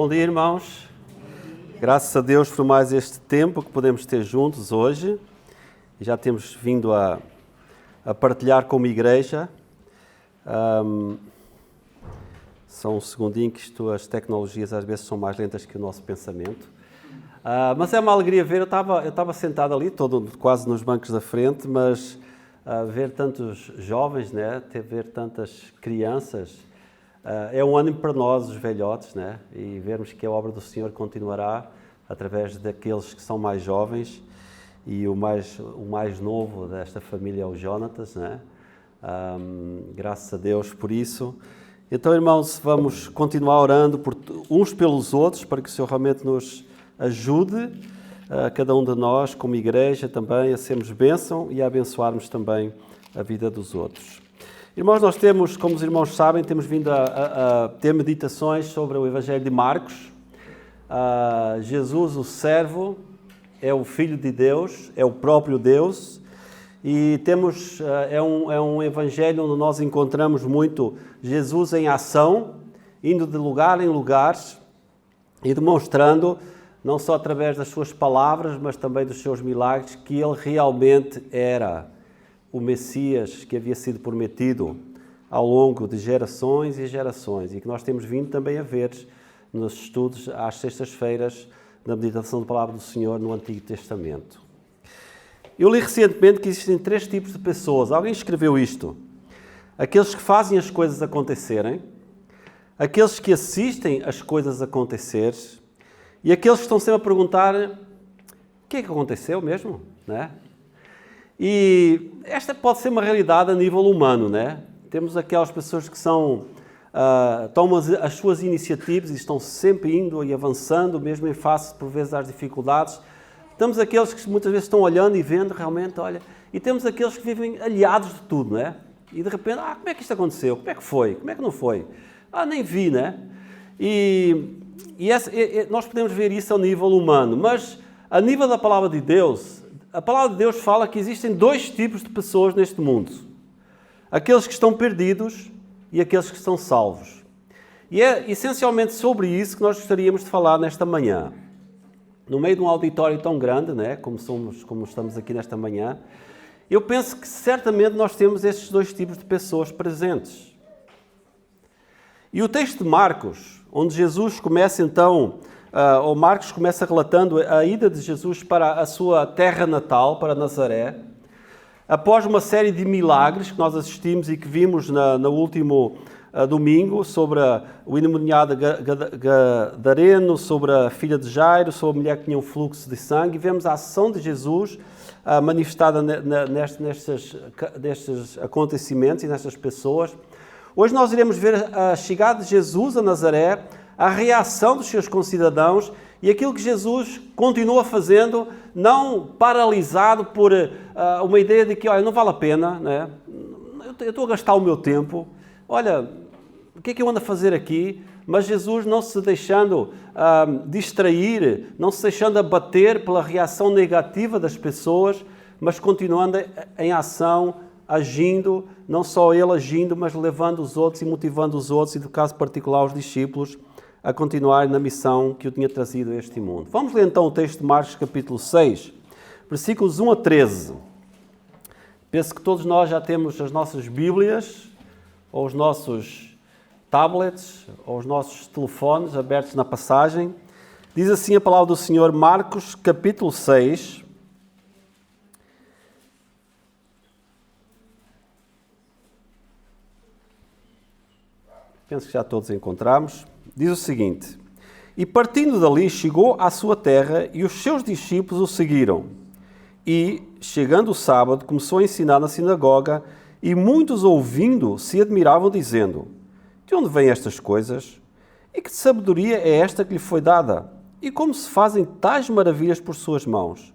Bom dia, irmãos. Graças a Deus por mais este tempo que podemos ter juntos hoje. Já temos vindo a partilhar como igreja. Só um segundinho que as tecnologias às vezes são mais lentas que o nosso pensamento. Mas é uma alegria ver, eu estava sentado ali, quase nos bancos da frente, mas ver tantos jovens, né? Ver tantas crianças, é um ânimo para nós, os velhotes, né? E vermos que a obra do Senhor continuará através daqueles que são mais jovens, e o mais novo desta família é o Jonatas, né? Graças a Deus por isso. Então, irmãos, vamos continuar orando uns pelos outros, para que o Senhor realmente nos ajude, cada um de nós, como igreja também, a sermos bênção e a abençoarmos também a vida dos outros. Irmãos, nós temos, como os irmãos sabem, temos vindo a ter meditações sobre o Evangelho de Marcos. Jesus, o servo, é o Filho de Deus, é o próprio Deus, e temos, é um Evangelho onde nós encontramos muito Jesus em ação, indo de lugar em lugar e demonstrando, não só através das suas palavras, mas também dos seus milagres, que ele realmente era o Messias que havia sido prometido ao longo de gerações e gerações, e que nós temos vindo também a ver nos estudos às sextas-feiras da meditação da Palavra do Senhor no Antigo Testamento. Eu li recentemente que existem 3 tipos de pessoas. Alguém escreveu isto: aqueles que fazem as coisas acontecerem, aqueles que assistem as coisas acontecer, e aqueles que estão sempre a perguntar: o que é que aconteceu mesmo? Né? E esta pode ser uma realidade a nível humano, né? Temos aquelas pessoas que tomam as suas iniciativas e estão sempre indo e avançando, mesmo em face, por vezes, às dificuldades. Temos aqueles que muitas vezes estão olhando e vendo realmente, olha, e temos aqueles que vivem aliados de tudo, né? E de repente, como é que isto aconteceu? Como é que foi? Como é que não foi? Nem vi, né? E nós podemos ver isso ao nível humano, mas a nível da Palavra de Deus, a Palavra de Deus fala que existem 2 tipos de pessoas neste mundo: aqueles que estão perdidos e aqueles que estão salvos. E é essencialmente sobre isso que nós gostaríamos de falar nesta manhã. No meio de um auditório tão grande, né, como estamos aqui nesta manhã, eu penso que certamente nós temos estes 2 tipos de pessoas presentes. E o texto de Marcos, onde Jesus começa então, ou Marcos começa relatando a ida de Jesus para a sua terra natal, para Nazaré, após uma série de milagres que nós assistimos e que vimos no último domingo, sobre o endemoniado gadareno, sobre a filha de Jairo, sobre a mulher que tinha um fluxo de sangue, e vemos a ação de Jesus manifestada nestes acontecimentos e nestas pessoas. Hoje nós iremos ver a chegada de Jesus a Nazaré, a reação dos seus concidadãos e aquilo que Jesus continua fazendo, não paralisado por uma ideia de que, olha, não vale a pena, né? Eu estou a gastar o meu tempo, olha, o que é que eu ando a fazer aqui? Mas Jesus não se deixando distrair, não se deixando abater pela reação negativa das pessoas, mas continuando em ação, agindo, não só ele agindo, mas levando os outros e motivando os outros, e no caso particular os discípulos, a continuar na missão que o tinha trazido a este mundo. Vamos ler então o texto de Marcos capítulo 6, versículos 1 a 13. Penso que todos nós já temos as nossas Bíblias, ou os nossos tablets, ou os nossos telefones abertos na passagem. Diz assim a palavra do Senhor, Marcos capítulo 6, penso que já todos encontramos. Diz o seguinte: e partindo dali chegou à sua terra, e os seus discípulos o seguiram. E, chegando o sábado, começou a ensinar na sinagoga, e muitos ouvindo se admiravam, dizendo: de onde vêm estas coisas? E que sabedoria é esta que lhe foi dada? E como se fazem tais maravilhas por suas mãos?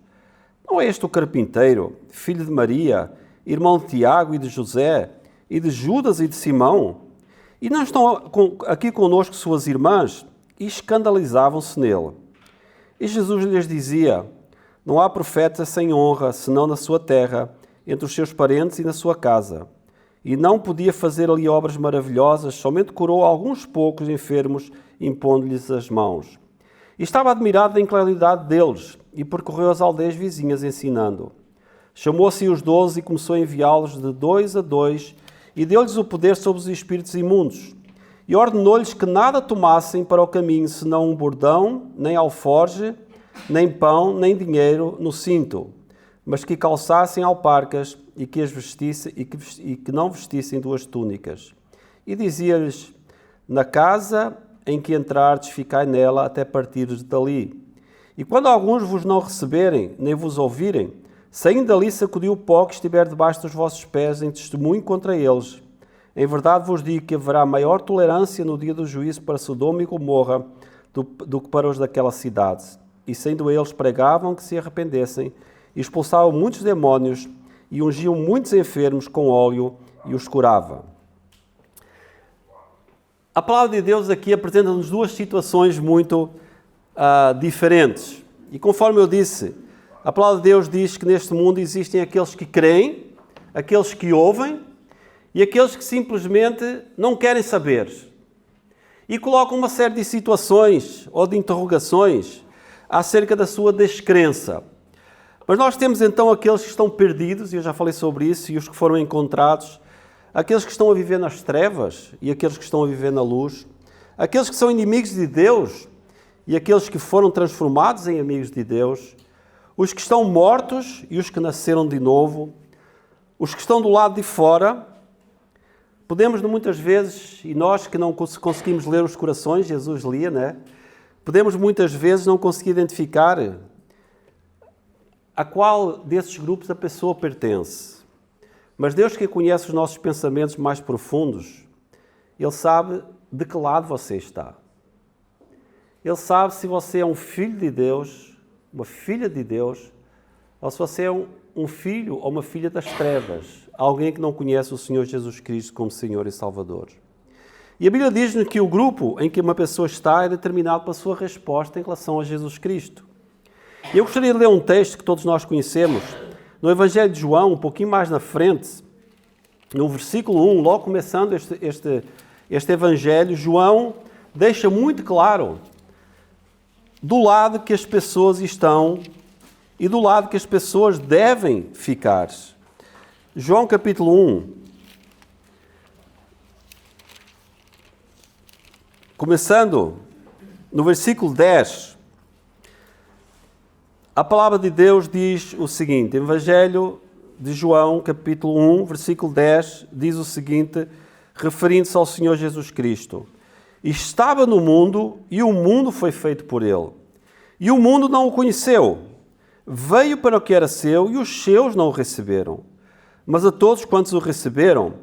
Não é este o carpinteiro, filho de Maria, irmão de Tiago e de José, e de Judas e de Simão? E não estão aqui conosco suas irmãs? E escandalizavam-se nele. E Jesus lhes dizia: não há profeta sem honra, senão na sua terra, entre os seus parentes e na sua casa. e não podia fazer ali obras maravilhosas, somente curou alguns poucos enfermos, impondo-lhes as mãos. E estava admirado da incredulidade deles, e percorreu as aldeias vizinhas ensinando. Chamou assim os 12 e começou a enviá-los de 2 a 2, e deu-lhes o poder sobre os espíritos imundos. E ordenou-lhes que nada tomassem para o caminho, senão um bordão, nem alforje, nem pão, nem dinheiro no cinto, mas que calçassem alparcas e que as vestissem e que não vestissem 2 túnicas. E dizia-lhes: na casa em que entrardes, ficai nela até partires dali. E quando alguns vos não receberem, nem vos ouvirem, saindo dali, sacudiu o pó que estiver debaixo dos vossos pés em testemunho contra eles. Em verdade vos digo que haverá maior tolerância no dia do juízo para Sodoma e Gomorra do que para os daquela cidade. E saindo eles, pregavam que se arrependessem, e expulsavam muitos demónios, e ungiam muitos enfermos com óleo, e os curava. A palavra de Deus aqui apresenta-nos 2 situações muito diferentes. E conforme eu disse, a palavra de Deus diz que neste mundo existem aqueles que creem, aqueles que ouvem, e aqueles que simplesmente não querem saber. E colocam uma série de situações ou de interrogações acerca da sua descrença. Mas nós temos então aqueles que estão perdidos, e eu já falei sobre isso, e os que foram encontrados, aqueles que estão a viver nas trevas e aqueles que estão a viver na luz, aqueles que são inimigos de Deus e aqueles que foram transformados em amigos de Deus, os que estão mortos e os que nasceram de novo, os que estão do lado de fora. Podemos muitas vezes, e nós que não conseguimos ler os corações, Jesus lia, né? Podemos muitas vezes não conseguir identificar a qual desses grupos a pessoa pertence. Mas Deus, que conhece os nossos pensamentos mais profundos, Ele sabe de que lado você está. Ele sabe se você é um filho de Deus, uma filha de Deus, ou se você é um filho ou uma filha das trevas, alguém que não conhece o Senhor Jesus Cristo como Senhor e Salvador. E a Bíblia diz-nos que o grupo em que uma pessoa está é determinado pela sua resposta em relação a Jesus Cristo. E eu gostaria de ler um texto que todos nós conhecemos, no Evangelho de João, um pouquinho mais na frente, no versículo 1, logo começando este Evangelho, João deixa muito claro do lado que as pessoas estão e do lado que as pessoas devem ficar. João capítulo 1, começando no versículo 10, a palavra de Deus diz o seguinte, Evangelho de João, capítulo 1, versículo 10, diz o seguinte, referindo-se ao Senhor Jesus Cristo. Estava no mundo e o mundo foi feito por ele. E o mundo não o conheceu. Veio para o que era seu e os seus não o receberam. Mas a todos quantos o receberam,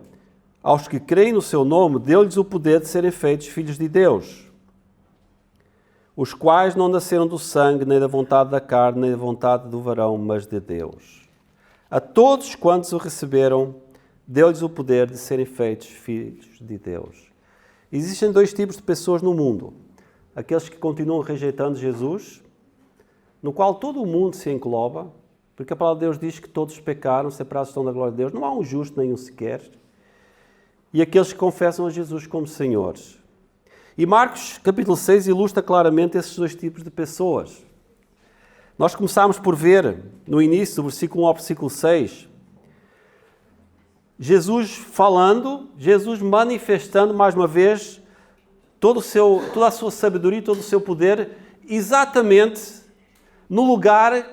aos que creem no seu nome, deu-lhes o poder de serem feitos filhos de Deus, os quais não nasceram do sangue, nem da vontade da carne, nem da vontade do varão, mas de Deus. A todos quantos o receberam, deu-lhes o poder de serem feitos filhos de Deus. Existem 2 tipos de pessoas no mundo. Aqueles que continuam rejeitando Jesus, no qual todo o mundo se engloba, porque a palavra de Deus diz que todos pecaram, separados estão da glória de Deus. Não há um justo, nenhum sequer. E aqueles que confessam a Jesus como Senhor. E Marcos, capítulo 6, ilustra claramente esses 2 tipos de pessoas. Nós começámos por ver, no início, do versículo 1 ao versículo 6, Jesus falando, Jesus manifestando mais uma vez toda a sua sabedoria e todo o seu poder, exatamente no lugar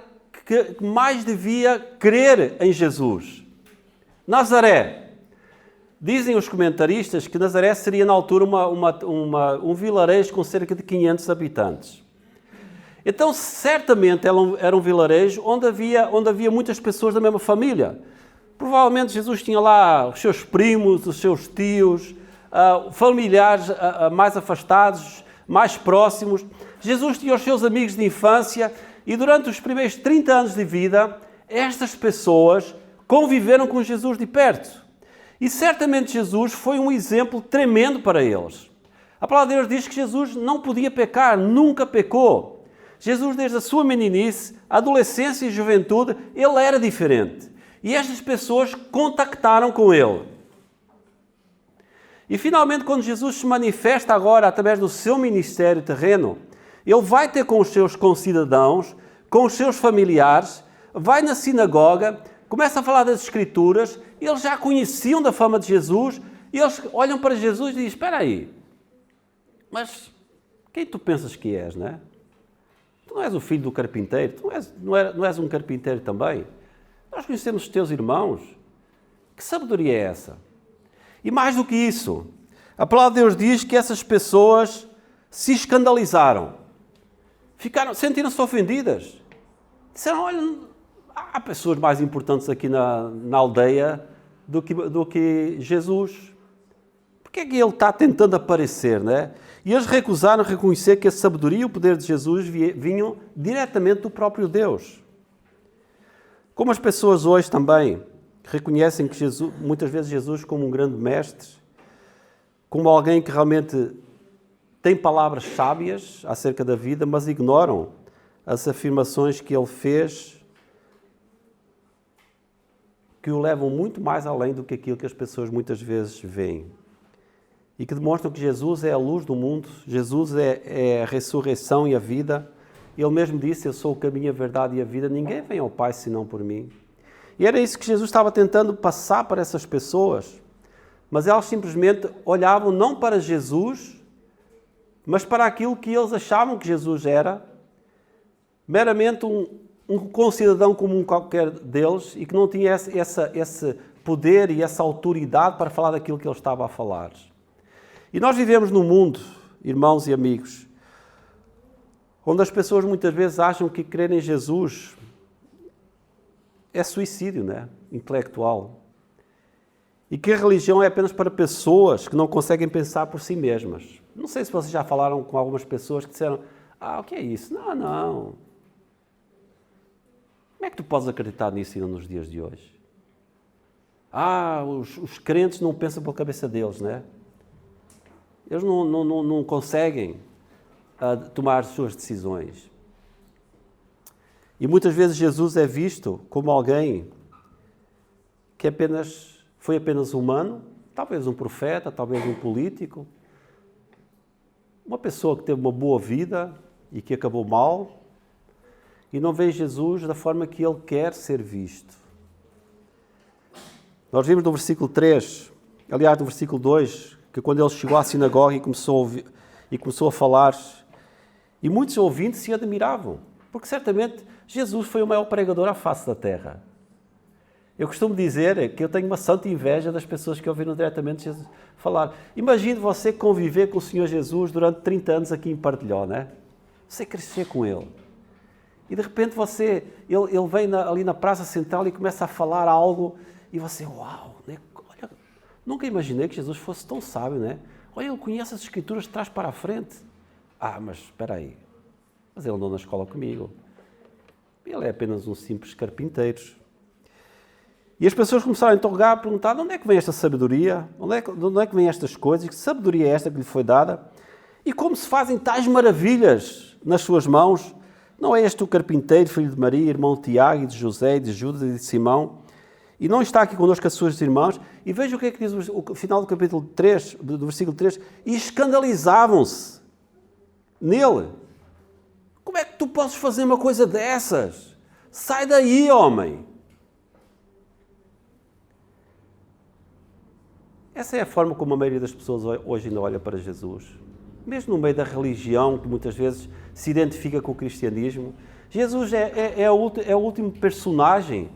que mais devia crer em Jesus. Nazaré. Dizem os comentaristas que Nazaré seria na altura um vilarejo com cerca de 500 habitantes. Então, certamente era um vilarejo onde havia muitas pessoas da mesma família. Provavelmente Jesus tinha lá os seus primos, os seus tios, familiares mais afastados, mais próximos. Jesus tinha os seus amigos de infância e durante os primeiros 30 anos de vida, estas pessoas conviveram com Jesus de perto. E certamente Jesus foi um exemplo tremendo para eles. A palavra de Deus diz que Jesus não podia pecar, nunca pecou. Jesus, desde a sua meninice, adolescência e juventude, ele era diferente. E estas pessoas contactaram com ele. E finalmente, quando Jesus se manifesta agora através do seu ministério terreno, ele vai ter com os seus concidadãos, com os seus familiares, vai na sinagoga, começa a falar das Escrituras, eles já conheciam da fama de Jesus, e eles olham para Jesus e dizem, espera aí, mas quem tu pensas que és, não é? Tu não és o filho do carpinteiro, tu não és um carpinteiro também? Nós conhecemos os teus irmãos. Que sabedoria é essa? E mais do que isso, a palavra de Deus diz que essas pessoas se escandalizaram. Sentiram-se ofendidas. Disseram, olha, há pessoas mais importantes aqui na aldeia do que Jesus. Por que é que ele está tentando aparecer, não é? E eles recusaram reconhecer que a sabedoria e o poder de Jesus vinham diretamente do próprio Deus. Como as pessoas hoje também reconhecem que muitas vezes Jesus como um grande mestre, como alguém que realmente tem palavras sábias acerca da vida, mas ignoram as afirmações que ele fez, que o levam muito mais além do que aquilo que as pessoas muitas vezes veem. E que demonstram que Jesus é a luz do mundo, Jesus é a ressurreição e a vida. Ele mesmo disse, eu sou o caminho, a verdade e a vida, ninguém vem ao Pai senão por mim. E era isso que Jesus estava tentando passar para essas pessoas, mas elas simplesmente olhavam não para Jesus, mas para aquilo que eles achavam que Jesus era, meramente um concidadão comum qualquer deles e que não tinha esse poder e essa autoridade para falar daquilo que ele estava a falar. E nós vivemos num mundo, irmãos e amigos, onde as pessoas muitas vezes acham que crer em Jesus é suicídio, né? Intelectual. E que a religião é apenas para pessoas que não conseguem pensar por si mesmas. Não sei se vocês já falaram com algumas pessoas que disseram, o que é isso? Não. Como é que tu podes acreditar nisso ainda nos dias de hoje? Os crentes não pensam pela cabeça deles, né? Eles não conseguem tomar as suas decisões. E muitas vezes Jesus é visto como alguém que foi apenas humano, talvez um profeta, talvez um político, uma pessoa que teve uma boa vida e que acabou mal, e não vê Jesus da forma que ele quer ser visto. Nós vimos no versículo 3, aliás, no versículo 2, que quando ele chegou à sinagoga e começou a falar, e muitos ouvintes se admiravam, porque certamente Jesus foi o maior pregador à face da terra. Eu costumo dizer que eu tenho uma santa inveja das pessoas que ouviram diretamente Jesus falar. Imagine você conviver com o Senhor Jesus durante 30 anos aqui em Partilhó, né? Você crescer com Ele. E de repente ele vem ali na Praça Central e começa a falar algo e você, uau, né? Olha, nunca imaginei que Jesus fosse tão sábio, né? Olha, ele conhece as Escrituras de trás para a frente. Mas espera aí, mas ele andou na escola comigo. Ele é apenas um simples carpinteiro. E as pessoas começaram a interrogar, a perguntar, de onde é que vem esta sabedoria? De onde é que vem estas coisas? Que sabedoria é esta que lhe foi dada? E como se fazem tais maravilhas nas suas mãos? Não é este o carpinteiro, filho de Maria, irmão de Tiago, e de José, e de Judas e de Simão? E não está aqui connosco as suas irmãs? E veja o que é que diz o final do capítulo 3, do versículo 3. E escandalizavam-se nele. Como é que tu podes fazer uma coisa dessas? Sai daí, homem! Essa é a forma como a maioria das pessoas hoje ainda olha para Jesus. Mesmo no meio da religião, que muitas vezes se identifica com o cristianismo, Jesus é o último personagem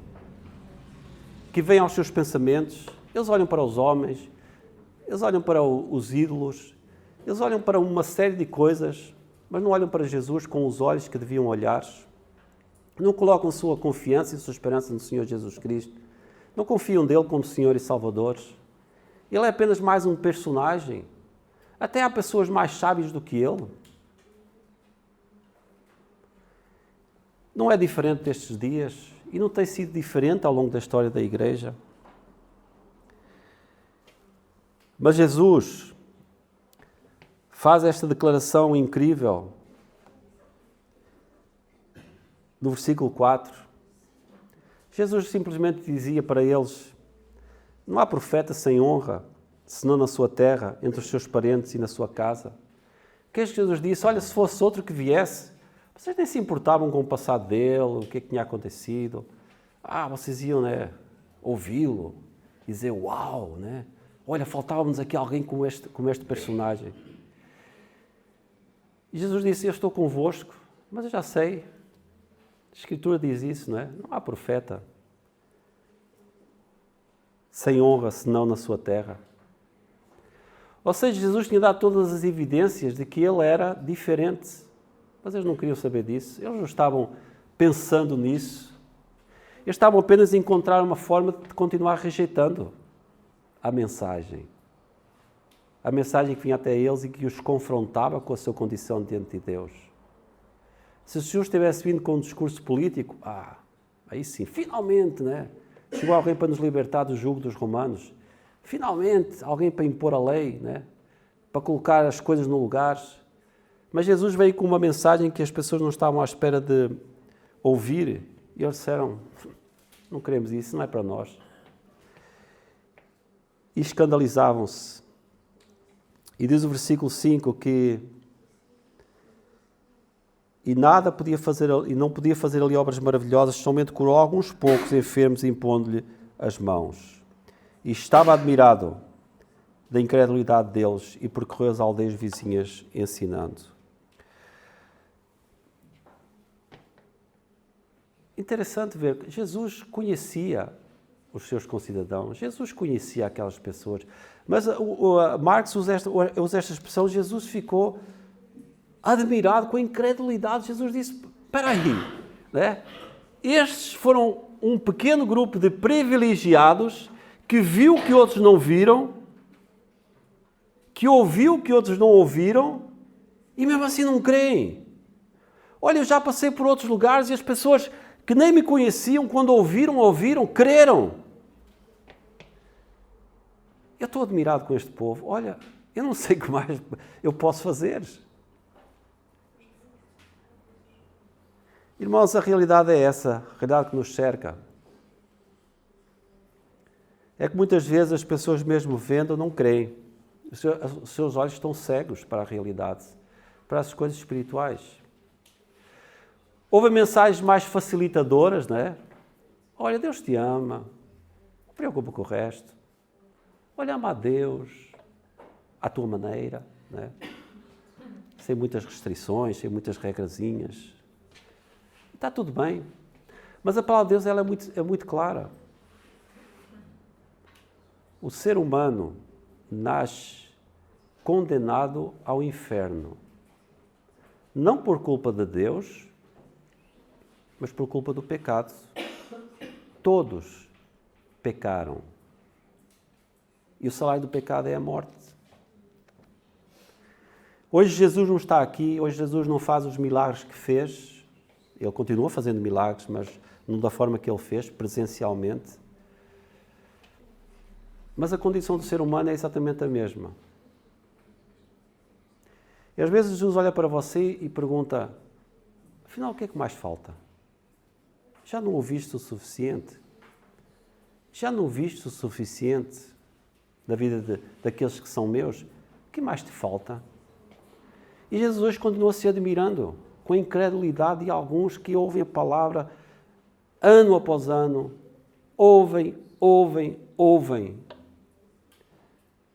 que vem aos seus pensamentos. Eles olham para os homens, eles olham para os ídolos, eles olham para uma série de coisas, mas não olham para Jesus com os olhos que deviam olhar. Não colocam sua confiança e sua esperança no Senhor Jesus Cristo. Não confiam nele como Senhor e Salvador. Ele é apenas mais um personagem. Até há pessoas mais sábias do que ele. Não é diferente destes dias e não tem sido diferente ao longo da história da Igreja. Mas Jesus faz esta declaração incrível no versículo 4. Jesus simplesmente dizia para eles: não há profeta sem honra, senão na sua terra, entre os seus parentes e na sua casa? O que é que Jesus disse? Olha, se fosse outro que viesse, vocês nem se importavam com o passado dele, o que é que tinha acontecido. Vocês iam, né, ouvi-lo e dizer, uau, né? Olha, faltava-nos aqui alguém como este personagem. E Jesus disse, eu estou convosco, mas eu já sei. A Escritura diz isso, não é? Não há profeta sem honra, senão na sua terra. Ou seja, Jesus tinha dado todas as evidências de que ele era diferente. Mas eles não queriam saber disso. Eles não estavam pensando nisso. Eles estavam apenas a encontrar uma forma de continuar rejeitando a mensagem. A mensagem que vinha até eles e que os confrontava com a sua condição diante de Deus. Se Jesus tivesse vindo com um discurso político, aí sim, finalmente, né? Chegou alguém para nos libertar do jugo dos romanos. Finalmente, alguém para impor a lei, né? Para colocar as coisas no lugar. Mas Jesus veio com uma mensagem que as pessoas não estavam à espera de ouvir. E eles disseram, não queremos isso, não é para nós. E escandalizavam-se. E diz o versículo 5 que não podia fazer ali obras maravilhosas, somente curou alguns poucos enfermos, impondo-lhe as mãos. E estava admirado da incredulidade deles e percorreu as aldeias vizinhas ensinando. Interessante ver que Jesus conhecia os seus concidadãos, Jesus conhecia aquelas pessoas, mas Marcos usa esta expressão, Jesus ficou admirado com a incredulidade. Jesus disse, espera aí, né? Estes foram um pequeno grupo de privilegiados que viu que outros não viram, que ouviu que outros não ouviram, e mesmo assim não creem. Olha, eu já passei por outros lugares e as pessoas que nem me conheciam, quando ouviram, creram. Eu estou admirado com este povo. Olha, eu não sei o que mais eu posso fazer. Irmãos, a realidade é essa, a realidade que nos cerca. É que muitas vezes as pessoas mesmo vendo não creem. Os seus olhos estão cegos para a realidade, para as coisas espirituais. Houve mensagens mais facilitadoras, não é? Olha, Deus te ama, não te preocupa com o resto. Olha, ama a Deus, à tua maneira, não é? Sem muitas restrições, sem muitas regrazinhas. Está tudo bem. Mas a palavra de Deus ela é muito clara. O ser humano nasce condenado ao inferno. Não por culpa de Deus, mas por culpa do pecado. Todos pecaram. E o salário do pecado é a morte. Hoje Jesus não está aqui, hoje Jesus não faz os milagres que fez. Ele continua fazendo milagres, mas não da forma que ele fez, presencialmente. Mas a condição do ser humano é exatamente a mesma. E às vezes Jesus olha para você e pergunta, afinal, o que é que mais falta? Já não ouviste o suficiente? Já não viste o suficiente da vida daqueles que são meus? O que mais te falta? E Jesus hoje continua se admirando com a incredulidade de alguns que ouvem a palavra ano após ano, ouvem.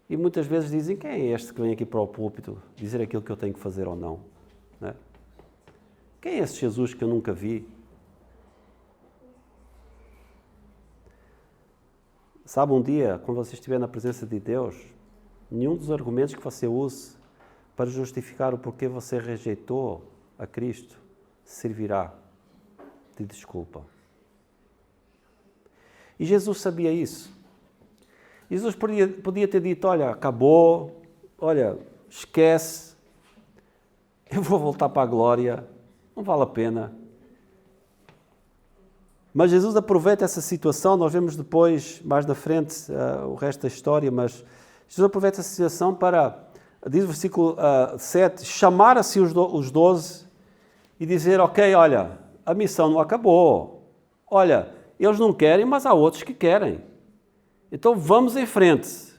E muitas vezes dizem, quem é este que vem aqui para o púlpito dizer aquilo que eu tenho que fazer ou não? Né? Quem é esse Jesus que eu nunca vi? Sabe, um dia, quando você estiver na presença de Deus, nenhum dos argumentos que você use para justificar o porquê você rejeitou a Cristo servirá de desculpa. E Jesus sabia isso. Jesus podia ter dito, olha, acabou, olha, esquece, eu vou voltar para a glória, não vale a pena. Mas Jesus aproveita essa situação, nós vemos depois, mais na frente, o resto da história, mas Jesus aproveita essa situação para, diz o versículo 7, chamar a si os 12 e dizer, ok, olha, a missão não acabou. Olha, eles não querem, mas há outros que querem. Então vamos em frente.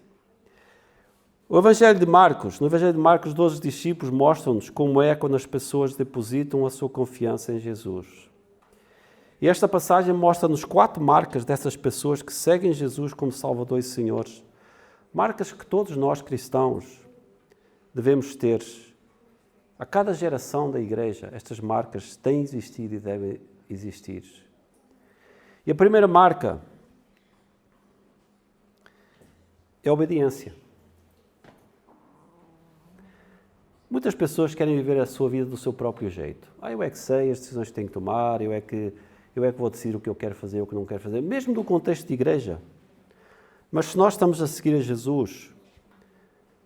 No Evangelho de Marcos, 12 discípulos mostram-nos como é quando as pessoas depositam a sua confiança em Jesus. E esta passagem mostra-nos 4 marcas dessas pessoas que seguem Jesus como Salvador e Senhor. Marcas que todos nós cristãos devemos ter. A cada geração da igreja, estas marcas têm existido e devem existir. E a primeira marca é a obediência. Muitas pessoas querem viver a sua vida do seu próprio jeito. Eu é que sei as decisões que tenho que tomar, eu é que vou decidir o que eu quero fazer, o que não quero fazer, mesmo do contexto de igreja. Mas se nós estamos a seguir a Jesus,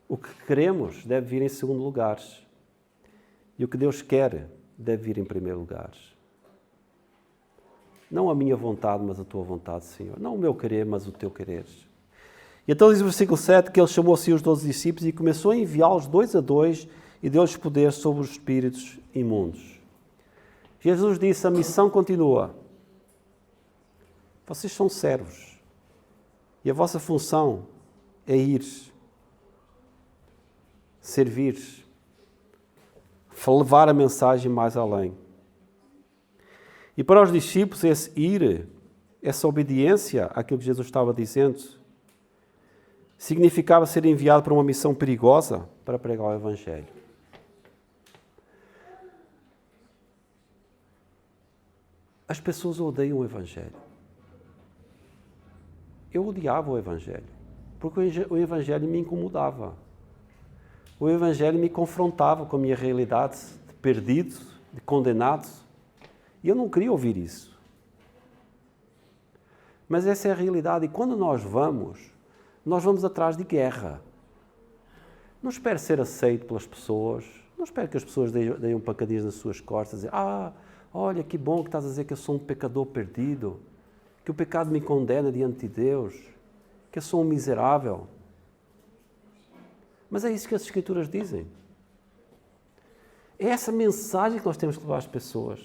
o que queremos deve vir em segundo lugar. E o que Deus quer deve vir em primeiro lugar. Não a minha vontade, mas a tua vontade, Senhor. Não o meu querer, mas o teu querer. E então diz o versículo 7 que ele chamou assim os 12 discípulos e começou a enviá-los 2 a 2 e deu-lhes poder sobre os espíritos imundos. Jesus disse, a missão continua. Vocês são servos. E a vossa função é ir, servir, levar a mensagem mais além. E para os discípulos, esse ir, essa obediência àquilo que Jesus estava dizendo, significava ser enviado para uma missão perigosa para pregar o Evangelho. As pessoas odeiam o Evangelho. Eu odiava o Evangelho, porque o Evangelho me incomodava. O Evangelho me confrontava com a minha realidade de perdido, de condenado, e eu não queria ouvir isso. Mas essa é a realidade, e quando nós vamos atrás de guerra. Não espere ser aceito pelas pessoas, não espere que as pessoas deem pancadinhas nas suas costas, dizer, olha que bom que estás a dizer que eu sou um pecador perdido, que o pecado me condena diante de Deus, que eu sou um miserável. Mas é isso que as Escrituras dizem. É essa mensagem que nós temos que levar às pessoas.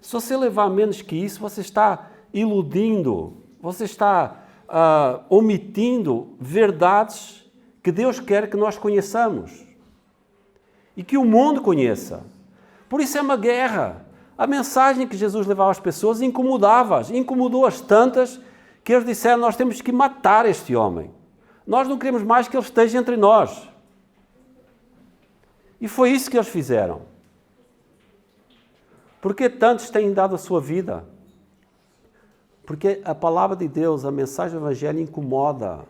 Se você levar menos que isso, você está iludindo, você está omitindo verdades que Deus quer que nós conheçamos e que o mundo conheça. Por isso é uma guerra. A mensagem que Jesus levava às pessoas incomodava-as, incomodou-as tantas que eles disseram, nós temos que matar este homem. Nós não queremos mais que ele esteja entre nós. E foi isso que eles fizeram. Porque tantos têm dado a sua vida? Porque a palavra de Deus, a mensagem do Evangelho incomoda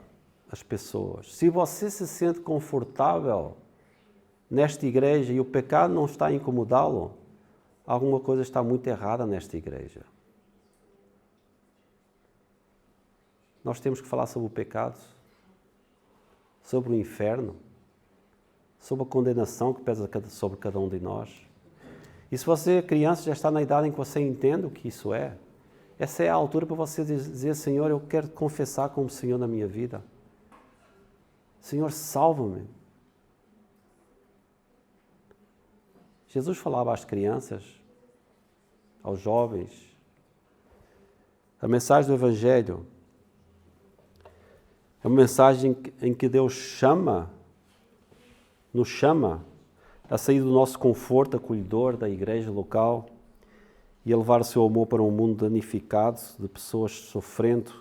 as pessoas. Se você se sente confortável nesta igreja e o pecado não está a incomodá-lo, alguma coisa está muito errada nesta igreja. Nós temos que falar sobre o pecado, sobre o inferno, sobre a condenação que pesa sobre cada um de nós. E se você, criança, já está na idade em que você entende o que isso é, essa é a altura para você dizer, Senhor, eu quero te confessar como Senhor na minha vida. Senhor, salva-me. Jesus falava às crianças, aos jovens, a mensagem do Evangelho é uma mensagem em que Deus nos chama a sair do nosso conforto acolhedor da igreja local e a levar o seu amor para um mundo danificado, de pessoas sofrendo,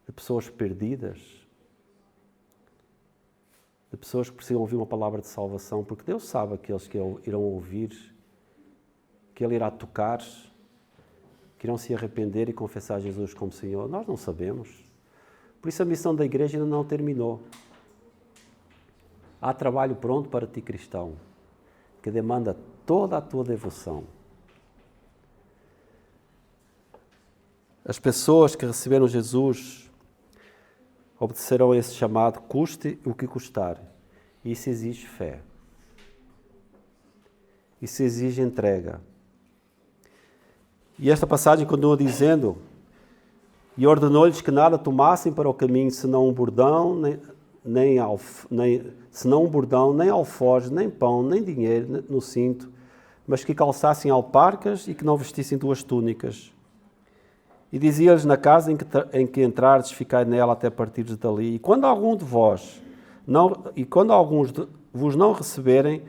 de pessoas perdidas, de pessoas que precisam ouvir uma palavra de salvação, porque Deus sabe aqueles que irão ouvir, que Ele irá tocar, que irão se arrepender e confessar Jesus como Senhor. Nós não sabemos. Por isso a missão da igreja ainda não terminou. Há trabalho pronto para ti, cristão, que demanda toda a tua devoção. As pessoas que receberam Jesus obedecerão a esse chamado, custe o que custar. Isso exige fé. Isso exige entrega. E esta passagem continua dizendo, e ordenou-lhes que nada tomassem para o caminho, senão um bordão, nem alforjes, nem pão, nem dinheiro no cinto, mas que calçassem alparcas e que não vestissem 2 túnicas. E dizia-lhes, na casa em que entrardes, ficai nela até partires dali. E quando algum de vós E quando alguns vos não receberem,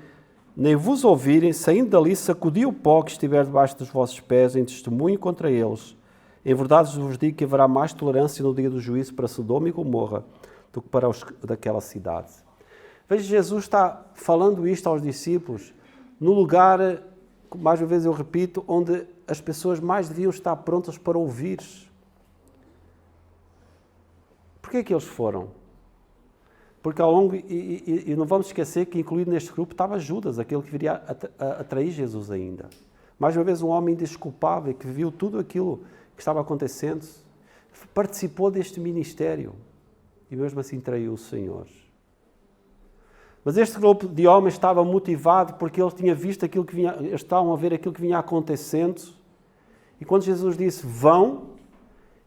nem vos ouvirem, saindo dali, sacudi o pó que estiver debaixo dos vossos pés em testemunho contra eles. Em verdade vos digo que haverá mais tolerância no dia do juízo para Sodoma e Gomorra do que para os daquela cidade. Veja, Jesus está falando isto aos discípulos no lugar, mais uma vez eu repito, onde as pessoas mais deviam estar prontas para ouvir. Porquê que eles foram? Porque ao longo, e não vamos esquecer que incluído neste grupo estava Judas, aquele que viria a trair Jesus ainda. Mais uma vez um homem desculpável, que viu tudo aquilo que estava acontecendo, participou deste ministério e mesmo assim traiu o Senhor. Mas este grupo de homens estava motivado porque eles tinham visto aquilo que vinha, eles estavam a ver aquilo que vinha acontecendo. E quando Jesus disse, vão,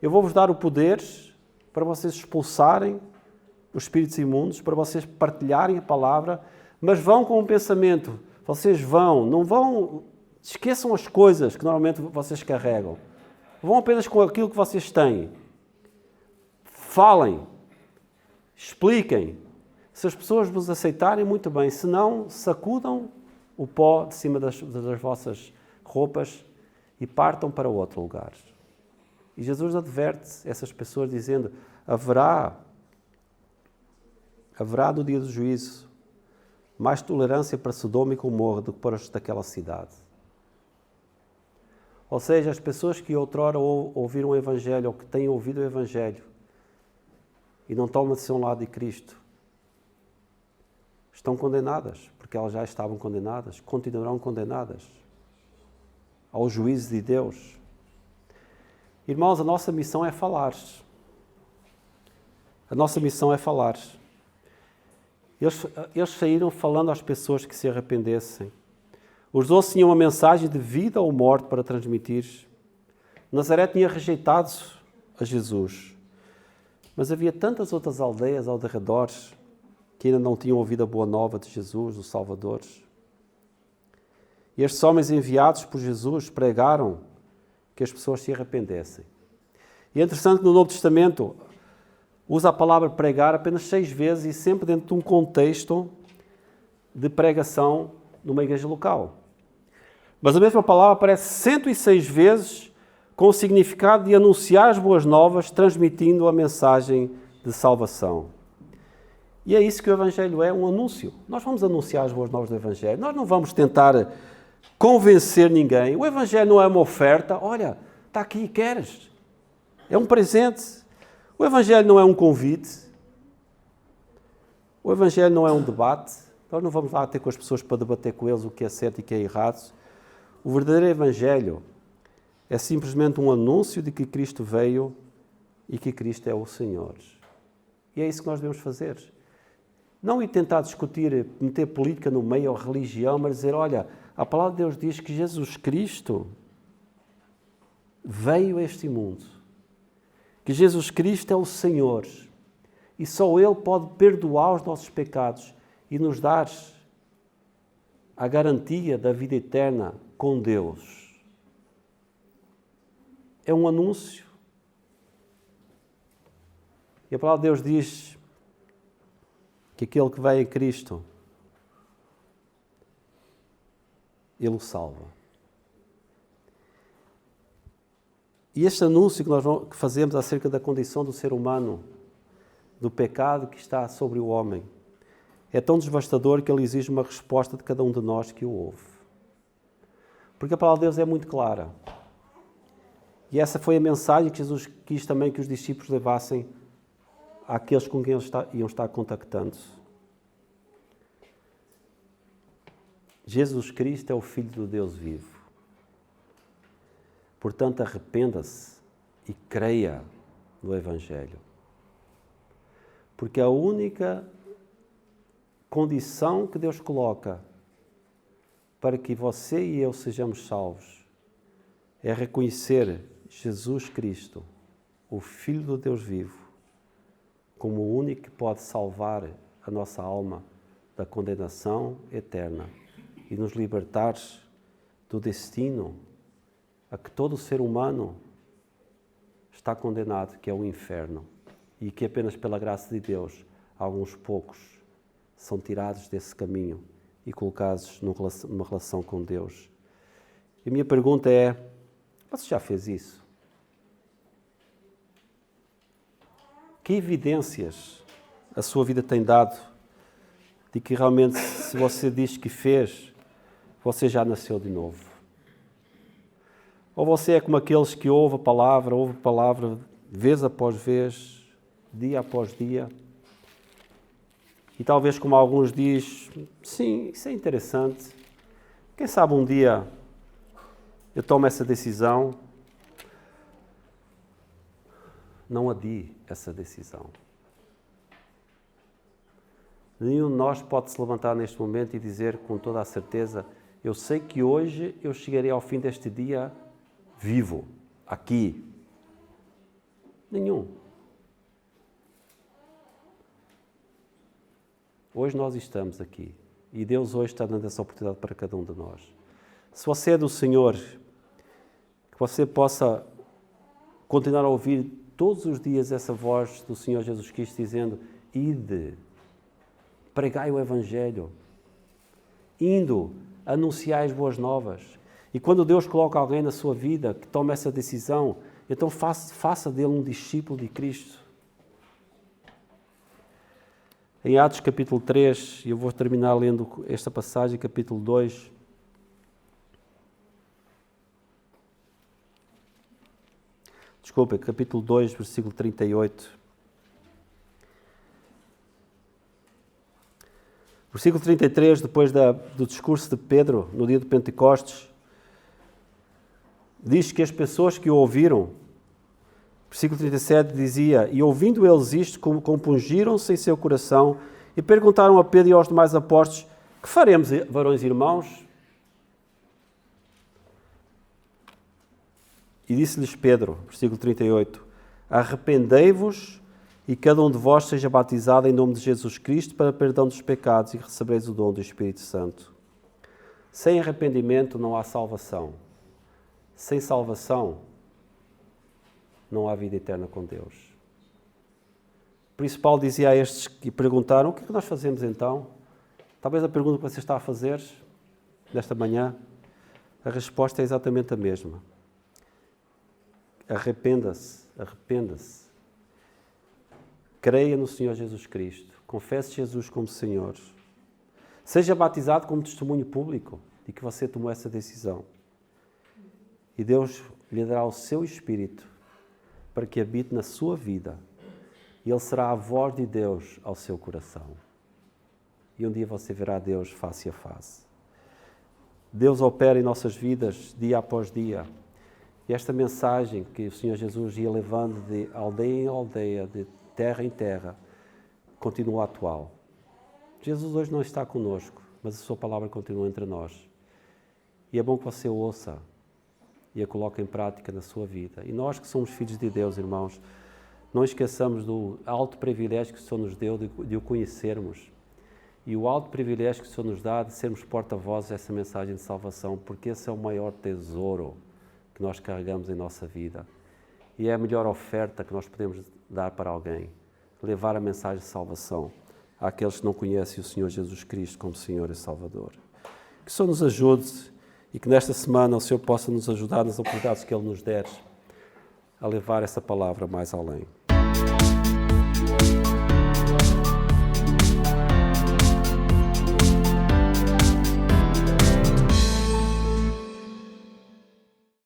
eu vou-vos dar o poder para vocês expulsarem os espíritos imundos, para vocês partilharem a palavra, mas vão com um pensamento, vocês não vão, esqueçam as coisas que normalmente vocês carregam, vão apenas com aquilo que vocês têm. Falem, expliquem. Se as pessoas vos aceitarem, muito bem, se não, sacudam o pó de cima das vossas roupas e partam para outro lugar. E Jesus adverte essas pessoas dizendo, haverá no dia do juízo mais tolerância para Sodoma e Gomorra do que para os daquela cidade. Ou seja, as pessoas que outrora ouviram o Evangelho ou que têm ouvido o Evangelho e não tomam de seu lado de Cristo, estão condenadas, porque elas já estavam condenadas, continuarão condenadas ao juízo de Deus. Irmãos, a nossa missão é falar. A nossa missão é falar. Eles saíram falando às pessoas que se arrependessem. Os 12 tinham uma mensagem de vida ou morte para transmitir. Nazaré tinha rejeitado a Jesus. Mas havia tantas outras aldeias ao redor que ainda não tinham ouvido a boa nova de Jesus, o Salvador. E estes homens enviados por Jesus pregaram que as pessoas se arrependessem. E é interessante que no Novo Testamento usa a palavra pregar apenas 6 vezes e sempre dentro de um contexto de pregação numa igreja local. Mas a mesma palavra aparece 106 vezes com o significado de anunciar as boas novas, transmitindo a mensagem de salvação. E é isso que o Evangelho é, um anúncio. Nós vamos anunciar as boas novas do Evangelho. Nós não vamos tentar convencer ninguém. O Evangelho não é uma oferta. Olha, está aqui, queres? É um presente. O Evangelho não é um convite. O Evangelho não é um debate. Nós não vamos lá ter com as pessoas para debater com eles o que é certo e o que é errado. O verdadeiro Evangelho é simplesmente um anúncio de que Cristo veio e que Cristo é o Senhor. E é isso que nós devemos fazer. Não ir tentar discutir, meter política no meio ou religião, mas dizer, olha, a palavra de Deus diz que Jesus Cristo veio a este mundo. Que Jesus Cristo é o Senhor e só Ele pode perdoar os nossos pecados e nos dar a garantia da vida eterna com Deus. É um anúncio. E a palavra de Deus diz que aquele que veio em Cristo, Ele o salva. E este anúncio que nós fazemos acerca da condição do ser humano, do pecado que está sobre o homem, é tão devastador que ele exige uma resposta de cada um de nós que o ouve. Porque a palavra de Deus é muito clara. E essa foi a mensagem que Jesus quis também que os discípulos levassem àqueles com quem eles iam estar contactando. Jesus Cristo é o Filho do Deus vivo. Portanto, arrependa-se e creia no Evangelho. Porque a única condição que Deus coloca para que você e eu sejamos salvos é reconhecer Jesus Cristo, o Filho do Deus vivo, como o único que pode salvar a nossa alma da condenação eterna e nos libertar do destino a que todo ser humano está condenado, que é o inferno, e que apenas pela graça de Deus alguns poucos são tirados desse caminho e colocados numa relação com Deus. E a minha pergunta é, você já fez isso? Que evidências a sua vida tem dado de que realmente, se você diz que fez, você já nasceu de novo? Ou você é como aqueles que ouve a palavra, vez após vez, dia após dia, e talvez como alguns diz, sim, isso é interessante, quem sabe um dia eu tomo essa decisão. Não adie essa decisão. Nenhum de nós pode se levantar neste momento e dizer com toda a certeza, eu sei que hoje eu chegarei ao fim deste dia vivo, aqui. Nenhum. Hoje nós estamos aqui e Deus hoje está dando essa oportunidade para cada um de nós. Se você é do Senhor, que você possa continuar a ouvir todos os dias essa voz do Senhor Jesus Cristo dizendo, ide, pregai o Evangelho, indo, anunciai as boas novas. E quando Deus coloca alguém na sua vida que toma essa decisão, então faça dele um discípulo de Cristo. Em Atos capítulo 3, e eu vou terminar lendo esta passagem, capítulo 2, capítulo 2, versículo 38. Versículo 33, depois do discurso de Pedro, no dia de Pentecostes, diz que as pessoas que o ouviram, versículo 37 dizia, e ouvindo eles isto, compungiram-se em seu coração e perguntaram a Pedro e aos demais apóstolos, que faremos, varões e irmãos? E disse-lhes Pedro, versículo 38, arrependei-vos e cada um de vós seja batizado em nome de Jesus Cristo para perdão dos pecados e recebereis o dom do Espírito Santo. Sem arrependimento não há salvação. Sem salvação não há vida eterna com Deus. Por isso Paulo dizia a estes que perguntaram, o que é que nós fazemos então? Talvez a pergunta que você está a fazer nesta manhã, a resposta é exatamente a mesma. Arrependa-se. Creia no Senhor Jesus Cristo. Confesse Jesus como Senhor. Seja batizado como testemunho público de que você tomou essa decisão. E Deus lhe dará o seu Espírito para que habite na sua vida. E Ele será a voz de Deus ao seu coração. E um dia você verá Deus face a face. Deus opera em nossas vidas dia após dia. E esta mensagem que o Senhor Jesus ia levando de aldeia em aldeia, de terra em terra, continua atual. Jesus hoje não está conosco, mas a sua palavra continua entre nós. E é bom que você ouça e a coloque em prática na sua vida. E nós que somos filhos de Deus, irmãos, não esqueçamos do alto privilégio que o Senhor nos deu de o conhecermos. E o alto privilégio que o Senhor nos dá de sermos porta-vozes dessa mensagem de salvação, porque esse é o maior tesouro que nós carregamos em nossa vida. E é a melhor oferta que nós podemos dar para alguém, levar a mensagem de salvação àqueles que não conhecem o Senhor Jesus Cristo como Senhor e Salvador. Que o Senhor nos ajude e que nesta semana o Senhor possa nos ajudar nas oportunidades que Ele nos der a levar essa palavra mais além.